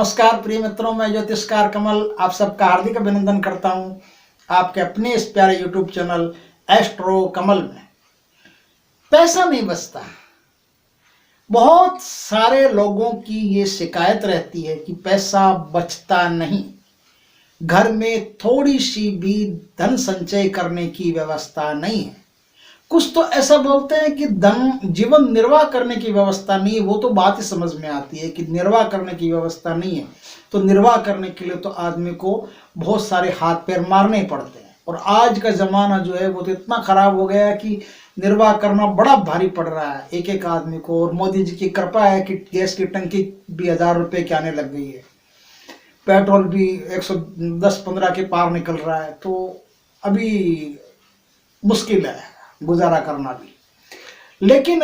नमस्कार प्रिय मित्रों, मैं ज्योतिषकार कमल आप सबका हार्दिक अभिनंदन करता हूं आपके अपने इस प्यारे यूट्यूब चैनल एस्ट्रो कमल में। पैसा नहीं बचता। बहुत सारे लोगों की ये शिकायत रहती है कि पैसा बचता नहीं, घर में थोड़ी सी भी धन संचय करने की व्यवस्था नहीं है। कुछ तो ऐसा बोलते हैं कि धन जीवन निर्वाह करने की व्यवस्था नहीं है। वो तो बात ही समझ में आती है कि निर्वाह करने की व्यवस्था नहीं है, तो निर्वाह करने के लिए तो आदमी को बहुत सारे हाथ पैर मारने पड़ते हैं। और आज का जमाना जो है वो तो इतना खराब हो गया है कि निर्वाह करना बड़ा भारी पड़ रहा है एक एक आदमी को। और मोदी जी की कृपा है कि गैस की टंकी भी 1000 रुपये की आने लग गई है, पेट्रोल भी 110-15 के पार निकल रहा है। तो अभी मुश्किल है गुजारा करना भी। लेकिन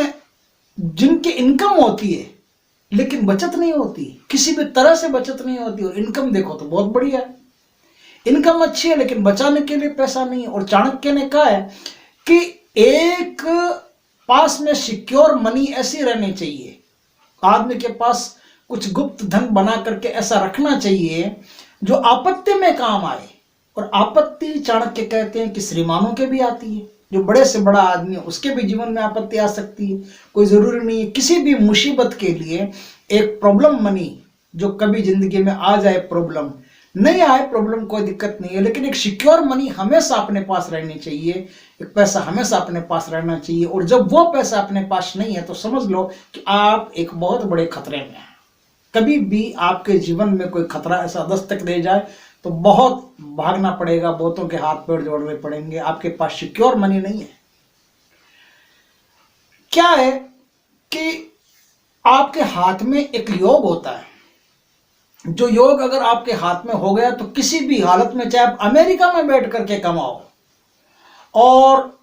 जिनकी इनकम होती है लेकिन बचत नहीं होती, किसी भी तरह से बचत नहीं होती। और इनकम देखो तो बहुत बढ़िया है, इनकम अच्छी है, लेकिन बचाने के लिए पैसा नहीं है। और चाणक्य ने कहा है कि एक पास में सिक्योर मनी ऐसी रहनी चाहिए, आदमी के पास कुछ गुप्त धन बना करके ऐसा रखना चाहिए जो आपत्ति में काम आए। और आपत्ति चाणक्य कहते हैं कि श्रीमानों के भी आती है, जो बड़े से बड़ा आदमी है उसके भी जीवन में आपत्ति आ सकती है। कोई जरूरी नहीं है किसी भी मुसीबत के लिए एक प्रॉब्लम मनी जो कभी जिंदगी में आ जाए, प्रॉब्लम नहीं आए, प्रॉब्लम कोई दिक्कत नहीं है, लेकिन एक सिक्योर मनी हमेशा अपने पास रहनी चाहिए, एक पैसा हमेशा अपने पास रहना चाहिए। और जब वो पैसा अपने पास नहीं है तो समझ लो कि आप एक बहुत बड़े खतरे में हैं। कभी भी आपके जीवन में कोई खतरा ऐसा दस्तक दे जाए तो बहुत भागना पड़ेगा, बहुतों के हाथ पैर जोड़ने पड़ेंगे, आपके पास सिक्योर मनी नहीं है। क्या है कि आपके हाथ में एक योग होता है, जो योग अगर आपके हाथ में हो गया तो किसी भी हालत में, चाहे आप अमेरिका में बैठ करके कमाओ और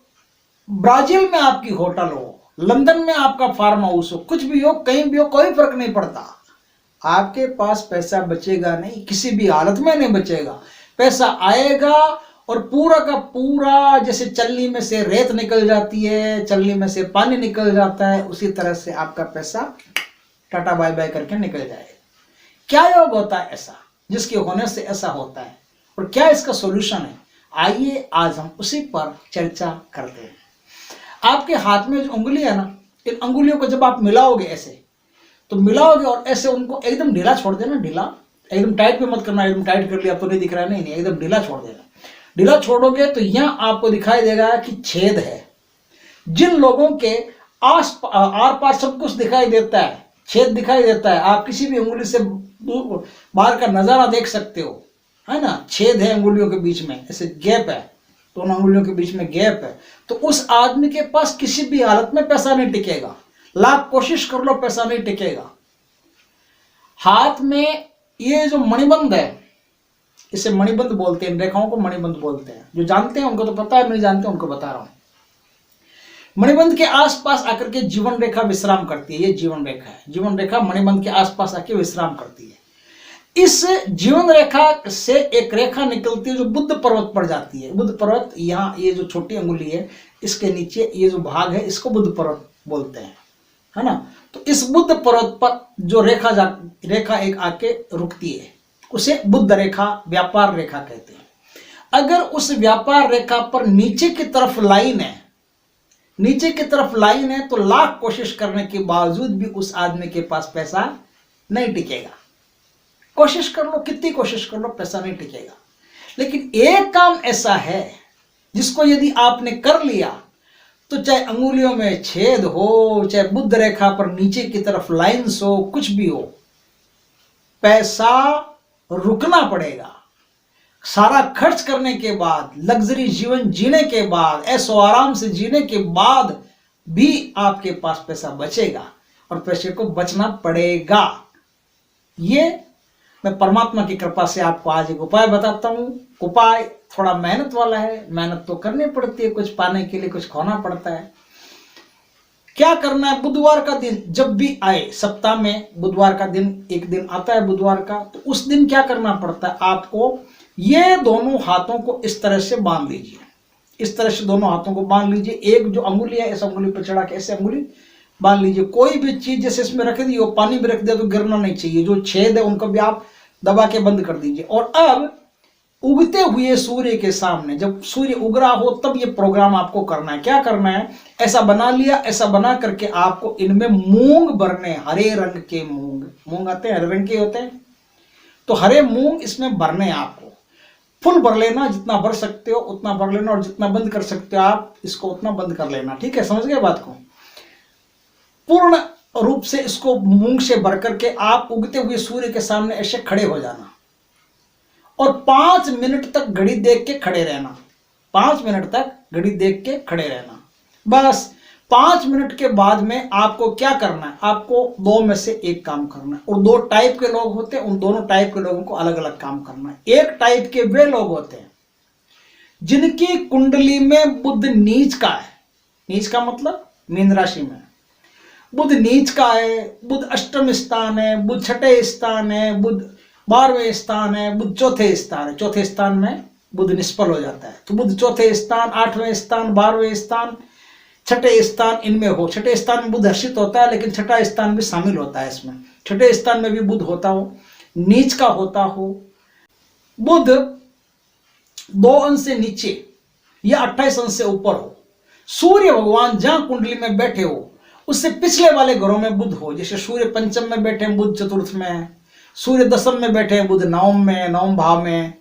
ब्राजील में आपकी होटल हो, लंदन में आपका फार्म हाउस हो, कुछ भी हो, कहीं भी हो, कोई फर्क नहीं पड़ता, आपके पास पैसा बचेगा नहीं, किसी भी हालत में नहीं बचेगा। पैसा आएगा और पूरा का पूरा, जैसे चलनी में से रेत निकल जाती है, चलनी में से पानी निकल जाता है, उसी तरह से आपका पैसा टाटा बाय बाय करके निकल जाएगा। क्या योग होता है ऐसा जिसके होने से ऐसा होता है और क्या इसका सॉल्यूशन है? आइए आज हम उसी पर चर्चा करते हैं। आपके हाथ में जो उंगली है ना, इन अंगुलियों को जब आप मिलाओगे ऐसे, तो मिलाओगे और ऐसे उनको एकदम ढीला छोड़ देना, ढीला, एकदम टाइट पे मत करना, एकदम टाइट कर लिया तो नहीं दिख रहा है, नहीं, एकदम ढीला छोड़ देना। ढीला छोड़ोगे तो यहाँ आपको दिखाई देगा कि छेद है। जिन लोगों के आर पार सब कुछ दिखाई देता है, छेद दिखाई देता है, आप किसी भी उंगली से बाहर का नजारा देख सकते हो, है ना, छेद है अंगुलियों के बीच में, ऐसे गैप है, दोनों अंगुलियों के बीच में गैप है, तो उस आदमी के पास किसी भी हालत में पैसा नहीं टिकेगा। लाख कोशिश कर लो, पैसा नहीं टिकेगा। हाथ में ये जो मणिबंध है, इसे मणिबंध बोलते हैं, रेखाओं को मणिबंध बोलते हैं। जो जानते हैं उनको तो पता है, नहीं जानते उनको बता रहा हूं। मणिबंध के आसपास आकर के जीवन रेखा विश्राम करती है। ये जीवन रेखा है, जीवन रेखा मणिबंध के आसपास आके विश्राम करती है। इस जीवन रेखा से एक रेखा निकलती है जो बुद्ध पर्वत पर जाती है। बुद्ध पर्वत, यहाँ ये जो छोटी अंगुली है इसके नीचे ये जो भाग है इसको बुद्ध पर्वत बोलते हैं, है ना। तो इस बुद्ध पर्वत पर जो रेखा एक आके रुकती है उसे बुद्ध रेखा, व्यापार रेखा कहते हैं। अगर उस व्यापार रेखा पर नीचे की तरफ लाइन है, नीचे की तरफ लाइन है, तो लाख कोशिश करने के बावजूद भी उस आदमी के पास पैसा नहीं टिकेगा। कोशिश कर लो, कितनी कोशिश कर लो, पैसा नहीं टिकेगा। लेकिन एक काम ऐसा है जिसको यदि आपने कर लिया तो चाहे अंगुलियों में छेद हो, चाहे बुद्ध रेखा पर नीचे की तरफ लाइंस हो, कुछ भी हो, पैसा रुकना पड़ेगा। सारा खर्च करने के बाद, लग्जरी जीवन जीने के बाद, ऐशो आराम से जीने के बाद भी आपके पास पैसा बचेगा और पैसे को बचना पड़ेगा। ये मैं परमात्मा की कृपा से आपको आज एक उपाय बताता हूं। उपाय थोड़ा मेहनत वाला है, मेहनत तो करनी पड़ती है, कुछ पाने के लिए कुछ खोना पड़ता है। क्या करना है? बुधवार का दिन जब भी आए, सप्ताह में बुधवार का दिन एक दिन आता है बुधवार का, तो उस दिन क्या करना पड़ता है आपको? ये दोनों हाथों को इस तरह से बांध लीजिए, इस तरह से दोनों हाथों को बांध लीजिए। एक जो अंगुली है इस अंगुली पर चढ़ा के ऐसे अंगुली मान लीजिए कोई भी चीज जैसे इसमें रख दी हो, पानी में रख दिया तो गिरना नहीं चाहिए, जो छेद है उनको भी आप दबा के बंद कर दीजिए। और अब उगते हुए सूर्य के सामने जब सूर्य उग रहा हो तब ये प्रोग्राम आपको करना है। क्या करना है, ऐसा बना लिया, ऐसा बना करके आपको इनमें मूंग भरने, हरे रंग के मूंग आते हैं, हरे रंग के होते हैं, तो हरे मूंग इसमें भरने हैं आपको। फुल भर लेना, जितना भर सकते हो उतना भर लेना, और जितना बंद कर सकते हो आप इसको उतना बंद कर लेना। ठीक है, समझ गए बात को। पूर्ण रूप से इसको मूंग से भर करके आप उगते हुए सूर्य के सामने ऐसे खड़े हो जाना और 5 मिनट तक घड़ी देख के खड़े रहना। 5 मिनट तक घड़ी देख के खड़े रहना। बस 5 मिनट के बाद में आपको क्या करना है, आपको 2 में से एक काम करना है। और 2 टाइप के लोग होते हैं, उन दोनों टाइप के लोगों को अलग अलग काम करना है। एक टाइप के वे लोग होते हैं जिनकी कुंडली में बुध नीच का है। नीच का मतलब मीन राशि में बुध नीच का है, बुध अष्टम स्थान है, बुध छठे स्थान है, बुध 12वें स्थान है, बुध चौथे स्थान है। चौथे स्थान में बुध निष्फल हो जाता है, तो बुध चौथे स्थान, 8वें स्थान, 12वें स्थान, छठे स्थान इनमें हो। छठे स्थान में बुध हर्षित होता है, लेकिन छठा स्थान भी शामिल होता है इसमें। छठे स्थान में भी बुध होता हो, नीच का होता हो, बुध 2 अंश से नीचे या 28 अंश से ऊपर हो, सूर्य भगवान जहां कुंडली में बैठे हो उससे पिछले वाले घरों में बुध हो। जैसे सूर्य पंचम में बैठे हैं, बुध चतुर्थ में है, सूर्य दशम में बैठे हैं, बुध नवम में, नवम भाव में,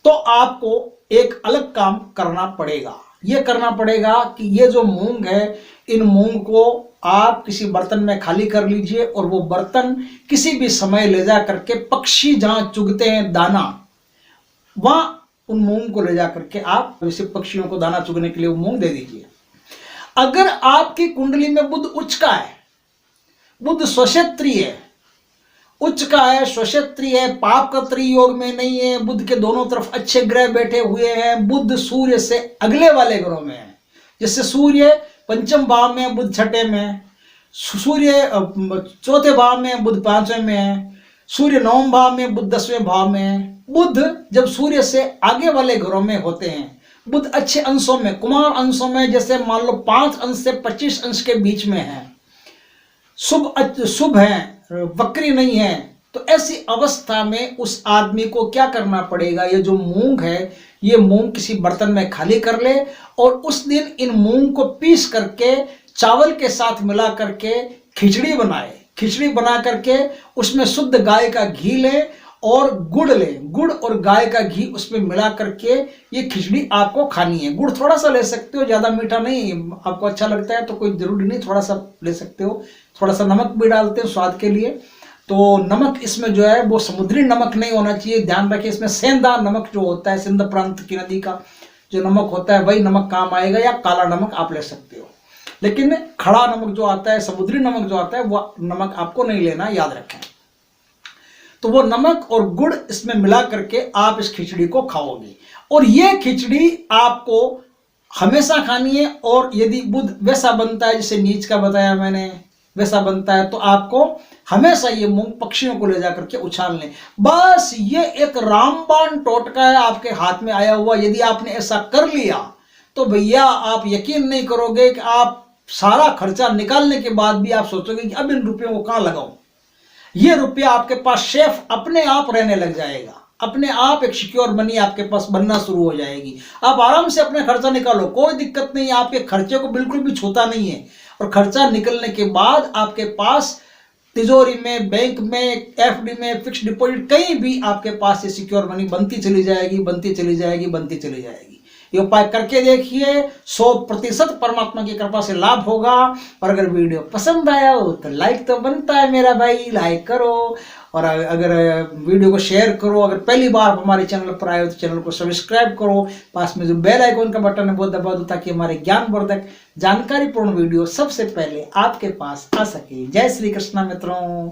तो आपको एक अलग काम करना पड़ेगा। यह करना पड़ेगा कि ये जो मूंग है, इन मूंग को आप किसी बर्तन में खाली कर लीजिए और वो बर्तन किसी भी समय ले जा करके पक्षी जहां चुगते हैं दाना, वहां उन मूंग को ले जा करके आप वैसे पक्षियों को दाना चुगने के लिए वो मूंग दे दीजिए। अगर आपकी कुंडली में बुध उच्च का है, बुध स्वक्षेत्रीय है, उच्च का है, स्वक्षेत्रीय है, पाप का त्रियोग में नहीं है, बुध के दोनों तरफ अच्छे ग्रह बैठे हुए हैं, बुध सूर्य से अगले वाले ग्रहों में है। जैसे सूर्य पंचम भाव में है, बुध छठे में है, सूर्य चौथे भाव में, बुध 5वें में है, सूर्य 9वें भाव में, बुध 10वें भाव में है। बुध जब सूर्य से आगे वाले ग्रहों में होते हैं, बुध अच्छे अंशों में, कुमार अंशों में, जैसे मान लो 5 अंश से 25 अंश के बीच में है, शुभ है, वक्री नहीं है, तो ऐसी अवस्था में उस आदमी को क्या करना पड़ेगा, ये जो मूंग है, ये मूंग किसी बर्तन में खाली कर ले और उस दिन इन मूंग को पीस करके चावल के साथ मिला करके खिचड़ी बनाए। खिचड़ी बना करके उसमें शुद्ध गाय का घी ले और गुड़ ले, गुड़ और गाय का घी उसमें मिला करके ये खिचड़ी आपको खानी है। गुड़ थोड़ा सा ले सकते हो, ज़्यादा मीठा नहीं, आपको अच्छा लगता है तो कोई जरूरी नहीं, थोड़ा सा ले सकते हो। थोड़ा सा नमक भी डालते हैं स्वाद के लिए, तो नमक इसमें जो है वो समुद्री नमक नहीं होना चाहिए, ध्यान रखिए। इसमें सेंधा नमक जो होता है, सिंध प्रांत की नदी का जो नमक होता है वही नमक काम आएगा, या काला नमक आप ले सकते हो। लेकिन खड़ा नमक जो आता है, समुद्री नमक जो आता है, वो नमक आपको नहीं लेना, याद रखें। तो वो नमक और गुड़ इसमें मिला करके आप इस खिचड़ी को खाओगे, और ये खिचड़ी आपको हमेशा खानी है। और यदि बुध वैसा बनता है जैसे नीच का बताया मैंने, वैसा बनता है, तो आपको हमेशा ये मूंग पक्षियों को ले जाकर के उछाल लें। बस ये एक रामबाण टोटका है आपके हाथ में आया हुआ। यदि आपने ऐसा कर लिया तो भैया आप यकीन नहीं करोगे कि आप सारा खर्चा निकालने के बाद भी आप सोचोगे कि अब इन रुपयों को कहां लगाऊं। ये रुपया आपके पास शेफ अपने आप रहने लग जाएगा, अपने आप एक सिक्योर मनी आपके पास बनना शुरू हो जाएगी। आप आराम से अपने खर्चा निकालो, कोई दिक्कत नहीं है, आपके खर्चे को बिल्कुल भी छूता नहीं है। और खर्चा निकलने के बाद आपके पास तिजोरी में, बैंक में, एफडी में, फिक्स डिपॉजिट, कहीं भी आपके पास ये सिक्योर मनी बनती चली जाएगी, बनती चली जाएगी, बनती चली जाएगी। ये उपाय करके देखिए, 100% परमात्मा की कृपा से लाभ होगा। और अगर वीडियो पसंद आया हो तो लाइक तो बनता है मेरा भाई, लाइक करो, और अगर वीडियो को शेयर करो। अगर पहली बार हमारे चैनल पर आए हो तो चैनल को सब्सक्राइब करो, पास में जो बेल आइकन का बटन है वो दबा दो, ताकि हमारे ज्ञानवर्धक जानकारीपूर्ण वीडियो सबसे पहले आपके पास आ सके। जय श्री कृष्णा मित्रों।